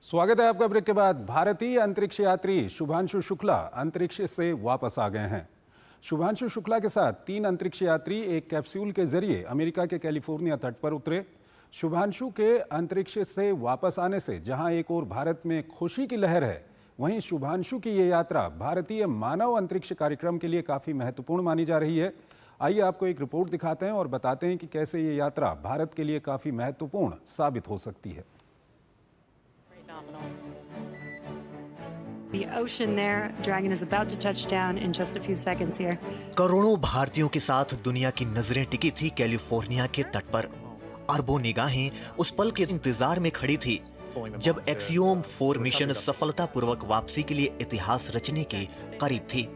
स्वागत है आपका। ब्रेक के बाद भारतीय अंतरिक्ष यात्री शुभांशु शुक्ला अंतरिक्ष से वापस आ गए हैं। शुभांशु शुक्ला के साथ 3 अंतरिक्ष यात्री एक कैप्सूल के जरिए अमेरिका के कैलिफोर्निया तट पर उतरे। शुभांशु के अंतरिक्ष से वापस आने से जहां एक ओर भारत में खुशी की लहर है, वहीं शुभांशु की ये यात्रा भारतीय मानव अंतरिक्ष कार्यक्रम के लिए काफ़ी महत्वपूर्ण मानी जा रही है। आइए आपको एक रिपोर्ट दिखाते हैं और बताते हैं कि कैसे ये यात्रा भारत के लिए काफ़ी महत्वपूर्ण साबित हो सकती है। The ocean there, Dragon is about to touch down in just a few seconds here. करोड़ों भारतीयों के साथ दुनिया की नजरें टिकी थी कैलिफोर्निया के तट पर। अरबों निगाहें उस पल के इंतजार में खड़ी थी जब एक्सियोम 4 मिशन सफलतापूर्वक वापसी के लिए इतिहास रचने के करीब थी।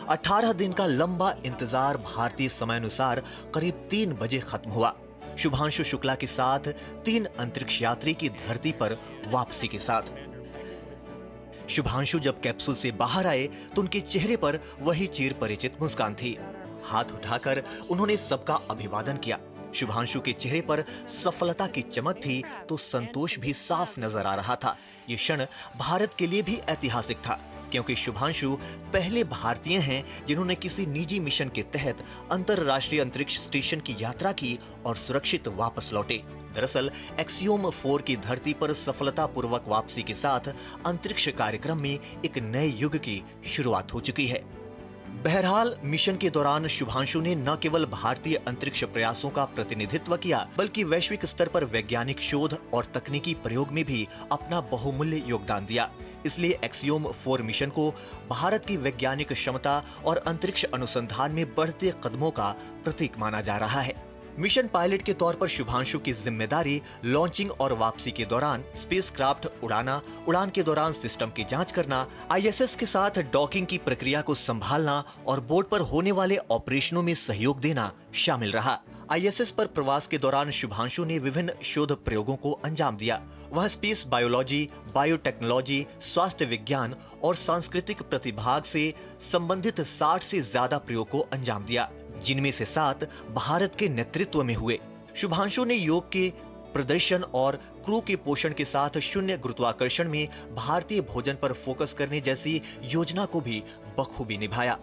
18 दिन का लंबा इंतजार भारतीय समयानुसार करीब 3 बजे खत्म हुआ। शुभांशु शुक्ला के साथ 3 अंतरिक्ष यात्री की धरती पर वापसी के साथ। शुभांशु जब कैप्सूल से बाहर आए तो उनके चेहरे पर वही चिर परिचित मुस्कान थी। हाथ उठाकर उन्होंने सबका अभिवादन किया। शुभांशु के चेहरे पर सफलता की चमक थी तो संतोष भी साफ नजर आ रहा था। ये क्षण भारत के लिए भी ऐतिहासिक था, क्योंकि शुभांशु पहले भारतीय हैं जिन्होंने किसी निजी मिशन के तहत अंतरराष्ट्रीय अंतरिक्ष स्टेशन की यात्रा की और सुरक्षित वापस लौटे। दरअसल एक्सियोम 4 की धरती पर सफलतापूर्वक वापसी के साथ अंतरिक्ष कार्यक्रम में एक नए युग की शुरुआत हो चुकी है। बहरहाल मिशन के दौरान शुभांशु ने न केवल भारतीय अंतरिक्ष प्रयासों का प्रतिनिधित्व किया, बल्कि वैश्विक स्तर पर वैज्ञानिक शोध और तकनीकी प्रयोग में भी अपना बहुमूल्य योगदान दिया। इसलिए एक्सियोम 4 मिशन को भारत की वैज्ञानिक क्षमता और अंतरिक्ष अनुसंधान में बढ़ते कदमों का प्रतीक माना जा रहा है। मिशन पायलट के तौर पर शुभांशु की जिम्मेदारी लॉन्चिंग और वापसी के दौरान स्पेसक्राफ्ट उड़ाना, उड़ान के दौरान सिस्टम की जांच करना, आईएसएस के साथ डॉकिंग की प्रक्रिया को संभालना और बोर्ड पर होने वाले ऑपरेशनों में सहयोग देना शामिल रहा। आईएसएस पर प्रवास के दौरान शुभांशु ने विभिन्न शोध प्रयोगों को अंजाम दिया। वह स्पेस बायोलॉजी, बायोटेक्नोलॉजी, स्वास्थ्य विज्ञान और सांस्कृतिक प्रतिभाग से संबंधित 60 से ज्यादा प्रयोग को अंजाम दिया, जिनमें से 7 भारत के नेतृत्व में हुए। शुभांशु ने योग के प्रदर्शन और क्रू के पोषण के साथ शून्य गुरुत्वाकर्षण में भारतीय भोजन पर फोकस करने जैसी योजना को भी बखूबी निभाया।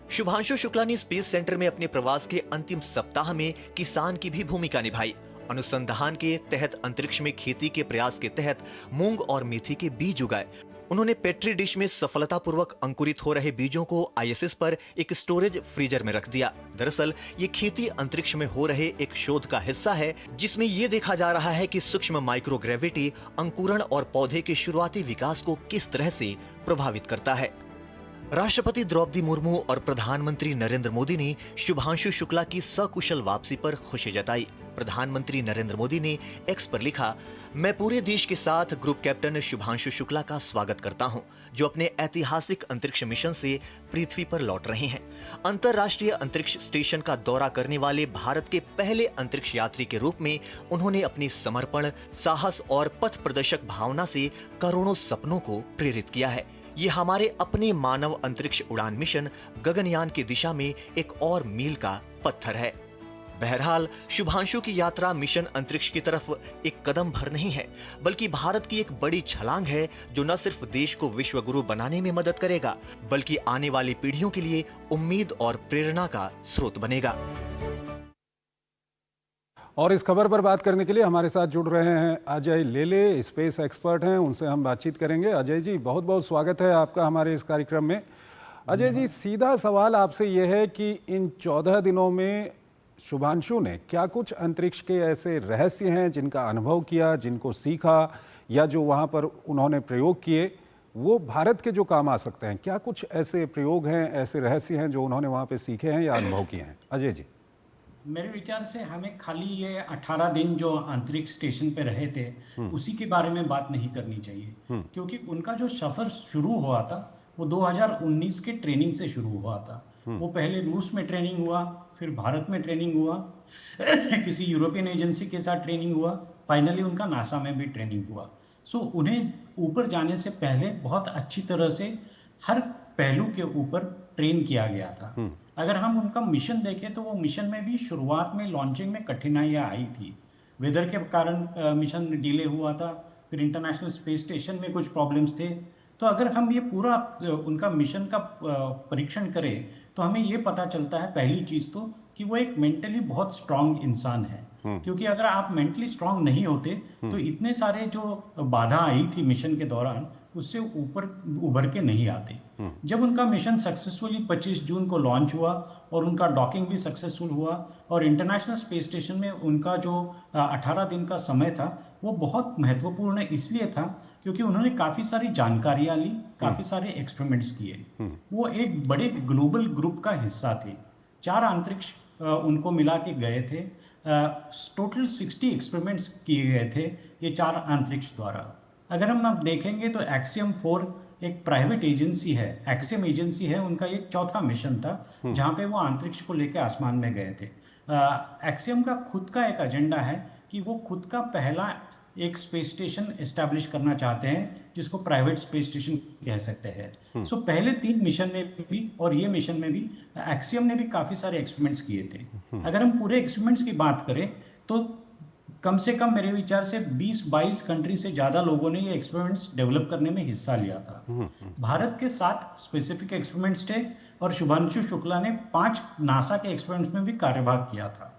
शुभांशु शुक्ला ने स्पेस सेंटर में अपने प्रवास के अंतिम सप्ताह में किसान की भी भूमिका निभाई। अनुसंधान के तहत अंतरिक्ष में खेती के प्रयास के तहत मूंग और मेथी के बीज उगाए। उन्होंने पेट्री डिश में सफलतापूर्वक अंकुरित हो रहे बीजों को आईएसएस पर एक स्टोरेज फ्रीजर में रख दिया। दरअसल ये खेती अंतरिक्ष में हो रहे एक शोध का हिस्सा है, जिसमें ये देखा जा रहा है कि सूक्ष्म माइक्रोग्रेविटी अंकुरण और पौधे के शुरुआती विकास को किस तरह से प्रभावित करता है। राष्ट्रपति द्रौपदी मुर्मू और प्रधानमंत्री नरेंद्र मोदी ने शुभांशु शुक्ला की सकुशल वापसी पर खुशी जताई। प्रधानमंत्री नरेंद्र मोदी ने एक्स पर लिखा, मैं पूरे देश के साथ ग्रुप कैप्टन शुभांशु शुक्ला का स्वागत करता हूं, जो अपने ऐतिहासिक अंतरिक्ष मिशन से पृथ्वी पर लौट रहे हैं। अंतरराष्ट्रीय अंतरिक्ष स्टेशन का दौरा करने वाले भारत के पहले अंतरिक्ष यात्री के रूप में उन्होंने अपनी समर्पण, साहस और पथ प्रदर्शक भावना से करोड़ों सपनों को प्रेरित किया है। ये हमारे अपने मानव अंतरिक्ष उड़ान मिशन गगनयान की दिशा में एक और मील का पत्थर है। बहरहाल शुभांशु की यात्रा मिशन अंतरिक्ष की तरफ एक कदम भर नहीं है, बल्कि भारत की एक बड़ी छलांग है, जो न सिर्फ देश को विश्व गुरु बनाने में मदद करेगा, बल्कि आने वाली पीढ़ियों के लिए उम्मीद और प्रेरणा का स्रोत बनेगा। और इस खबर पर बात करने के लिए हमारे साथ जुड़ रहे हैं अजय लेले, स्पेस एक्सपर्ट हैं, उनसे हम बातचीत करेंगे। अजय जी, बहुत बहुत स्वागत है आपका हमारे इस कार्यक्रम में। अजय जी, सीधा सवाल आपसे यह है कि इन 14 दिनों में शुभांशु ने क्या कुछ अंतरिक्ष के ऐसे रहस्य हैं जिनका अनुभव किया, जिनको सीखा, या जो वहाँ पर उन्होंने प्रयोग किए वो भारत के जो काम आ सकते हैं? क्या कुछ ऐसे प्रयोग हैं, ऐसे रहस्य हैं जो उन्होंने वहाँ पे सीखे हैं या अनुभव किए हैं? अजय जी। मेरे विचार से हमें खाली ये 18 दिन जो अंतरिक्ष स्टेशन पे रहे थे उसी के बारे में बात नहीं करनी चाहिए, क्योंकि उनका जो सफर शुरू हुआ था वो 2019 के ट्रेनिंग से शुरू हुआ था। वो पहले रूस में ट्रेनिंग हुआ, फिर भारत में ट्रेनिंग हुआ, किसी यूरोपियन एजेंसी के साथ ट्रेनिंग हुआ, फाइनली उनका नासा में भी ट्रेनिंग हुआ। सो उन्हें ऊपर जाने से पहले बहुत अच्छी तरह से हर पहलू के ऊपर ट्रेन किया गया था। अगर हम उनका मिशन देखें तो वो मिशन में भी शुरुआत में लॉन्चिंग में कठिनाइयाँ आई थी। वेदर के कारण मिशन डिले हुआ था, फिर इंटरनेशनल स्पेस स्टेशन में कुछ प्रॉब्लम्स थे। तो अगर हम ये पूरा उनका मिशन का परीक्षण करें तो हमें ये पता चलता है पहली चीज़ तो कि वो एक मेंटली बहुत स्ट्रांग इंसान है। क्योंकि अगर आप मेंटली स्ट्रांग नहीं होते तो इतने सारे जो बाधा आई थी मिशन के दौरान उससे ऊपर उभर के नहीं आते। जब उनका मिशन सक्सेसफुली 25 जून को लॉन्च हुआ और उनका डॉकिंग भी सक्सेसफुल हुआ और इंटरनेशनल स्पेस स्टेशन में उनका जो 18 दिन का समय था वो बहुत महत्वपूर्ण इसलिए था क्योंकि उन्होंने काफ़ी सारी जानकारियाँ ली, काफ़ी सारे एक्सपेरिमेंट्स किए। वो एक बड़े ग्लोबल ग्रुप का हिस्सा थे। 4 अंतरिक्ष उनको मिला के गए थे। टोटल 60 एक्सपेरिमेंट्स किए गए थे ये 4 अंतरिक्ष द्वारा। अगर हम अब देखेंगे तो एक्सियम 4 एक प्राइवेट एजेंसी है, एक्सियम एजेंसी है, उनका ये चौथा मिशन था जहाँ पे वो अंतरिक्ष को लेकर आसमान में गए थे। एक्सियम का खुद का एक एजेंडा है कि वो खुद का पहला एक स्पेस स्टेशन एस्टैब्लिश करना चाहते हैं जिसको प्राइवेट स्पेस स्टेशन कह सकते हैं। सो पहले 3 मिशन में भी और ये मिशन में भी एक्सियम ने भी काफ़ी सारे एक्सपेरिमेंट्स किए थे। अगर हम पूरे एक्सपेरिमेंट्स की बात करें तो कम से कम मेरे विचार से 20-22 कंट्री से ज़्यादा लोगों ने ये एक्सपेरिमेंट्स डेवलप करने में हिस्सा लिया था। भारत के 7 स्पेसिफिक एक्सपेरिमेंट्स थे और शुभांशु शुक्ला ने 5 नासा के एक्सपेरिमेंट्स में भी कार्यभाग किया था।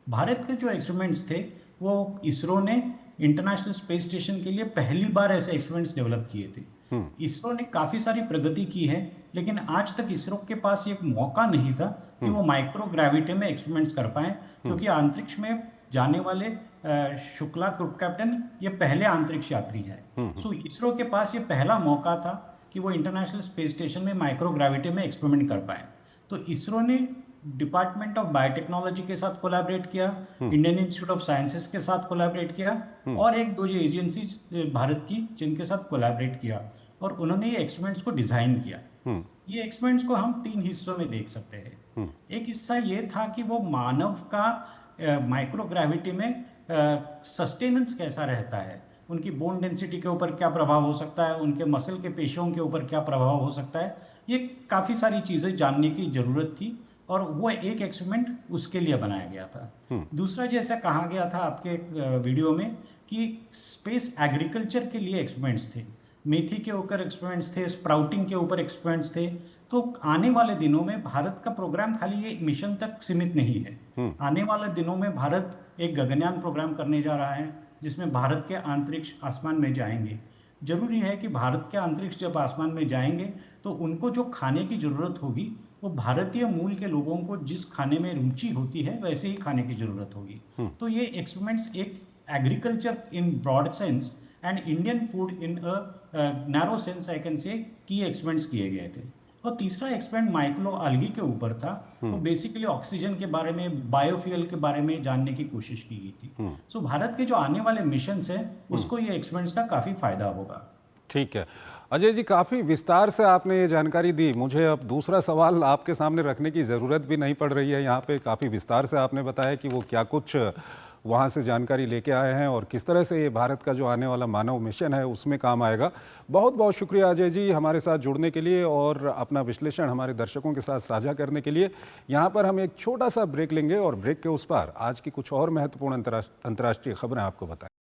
भारत के जो एक्सपेरिमेंट्स थे वो इसरो ने इंटरनेशनल स्पेस स्टेशन के लिए पहली बार ऐसे एक्सपेरिमेंट्स डेवलप किए थे। इसरो ने काफ़ी सारी प्रगति की है लेकिन आज तक इसरो के पास एक मौका नहीं था कि वो माइक्रोग्रेविटी में एक्सपेरिमेंट्स कर पाए क्योंकि अंतरिक्ष में जाने वाले शुक्ला ग्रुप कैप्टन ये पहले अंतरिक्ष यात्री हैं। सो इसरो के पास ये पहला मौका था कि वो इंटरनेशनल स्पेस स्टेशन में माइक्रोग्रेविटी में एक्सपेरिमेंट कर पाए। तो इसरो ने डिपार्टमेंट ऑफ बायोटेक्नोलॉजी के साथ कोलैबोरेट किया, इंडियन इंस्टीट्यूट ऑफ साइंसेस के साथ कोलैबोरेट किया और एक दो जो एजेंसी भारत की जिनके साथ कोलैबोरेट किया और उन्होंने ये एक्सपेरिमेंट्स को डिजाइन किया। ये एक्सपेरिमेंट्स को हम 3 हिस्सों में देख सकते हैं। एक हिस्सा ये था कि वो मानव का माइक्रोग्रेविटी में सस्टेनेंस कैसा रहता है, उनकी बोन डेंसिटी के ऊपर क्या प्रभाव हो सकता है, उनके मसल के पेशियों के ऊपर क्या प्रभाव हो सकता है, ये काफ़ी सारी चीज़ें जानने की ज़रूरत थी और वो एक एक्सपेरिमेंट उसके लिए बनाया गया था। दूसरा जैसा कहा गया था आपके वीडियो में कि स्पेस एग्रीकल्चर के लिए एक्सपेरिमेंट्स थे, मेथी के ऊपर एक्सपेरिमेंट्स थे, स्प्राउटिंग के ऊपर एक्सपेरिमेंट्स थे। तो आने वाले दिनों में भारत का प्रोग्राम खाली ये मिशन तक सीमित नहीं है। आने वाले दिनों में भारत एक गगनयान प्रोग्राम करने जा रहा है जिसमें भारत के अंतरिक्ष आसमान में जाएंगे। जरूरी है कि भारत के अंतरिक्ष जब आसमान में जाएंगे तो उनको जो खाने की जरूरत होगी वो भारतीय मूल के लोगों को जिस खाने में रुचि होती है वैसे ही खाने की जरूरत होगी। तो ये एक्सपेरिमेंट्स एक agriculture in broad sense and Indian food in a narrow sense I can say की एक्सपेरिमेंट्स किए गए थे। और तीसरा एक्सपेरिमेंट माइक्रो अलगी के ऊपर था, तो बेसिकली ऑक्सीजन के बारे में, बायोफ्यूल के बारे में जानने की कोशिश की गई थी। सो भारत के जो आने वाले मिशंस हैं उसको ये एक्सपेरिमेंट्स का काफ़ी फायदा होगा। ठीक है अजय जी, काफ़ी विस्तार से आपने ये जानकारी दी। मुझे अब दूसरा सवाल आपके सामने रखने की ज़रूरत भी नहीं पड़ रही है। यहाँ पे काफ़ी विस्तार से आपने बताया कि वो क्या कुछ वहाँ से जानकारी लेके आए हैं और किस तरह से ये भारत का जो आने वाला मानव मिशन है उसमें काम आएगा। बहुत बहुत शुक्रिया अजय जी हमारे साथ जुड़ने के लिए और अपना विश्लेषण हमारे दर्शकों के साथ साझा करने के लिए। यहाँ पर हम एक छोटा सा ब्रेक लेंगे और ब्रेक के उस पार आज की कुछ और महत्वपूर्ण अंतर्राष्ट्रीय खबरें आपको बताएं।